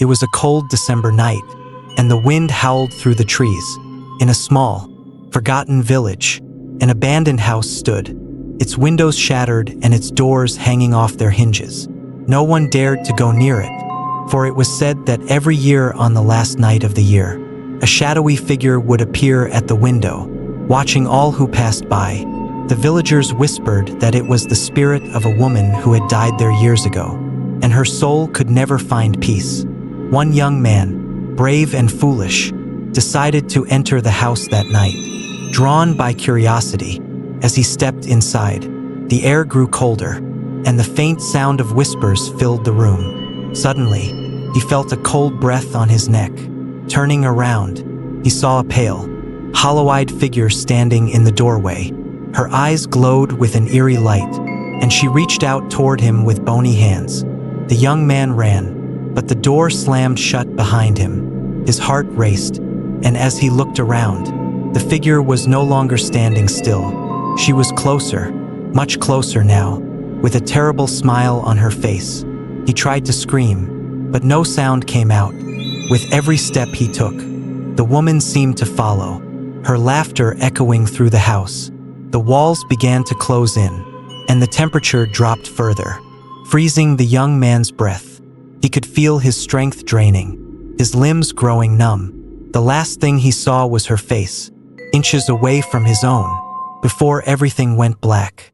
It was a cold December night, and the wind howled through the trees. In a small, forgotten village, an abandoned house stood, its windows shattered and its doors hanging off their hinges. No one dared to go near it, for it was said that every year on the last night of the year, a shadowy figure would appear at the window, watching all who passed by. The villagers whispered that it was the spirit of a woman who had died there years ago, and her soul could never find peace. One young man, brave and foolish, decided to enter the house that night. Drawn by curiosity, as he stepped inside, the air grew colder, and the faint sound of whispers filled the room. Suddenly, he felt a cold breath on his neck. Turning around, he saw a pale, hollow-eyed figure standing in the doorway. Her eyes glowed with an eerie light, and she reached out toward him with bony hands. The young man ran, but the door slammed shut behind him. His heart raced, and as he looked around, the figure was no longer standing still. She was closer, much closer now, with a terrible smile on her face. He tried to scream, but no sound came out. With every step he took, the woman seemed to follow, her laughter echoing through the house. The walls began to close in, and the temperature dropped further, freezing the young man's breath. He could feel his strength draining, his limbs growing numb. The last thing he saw was her face, inches away from his own, before everything went black.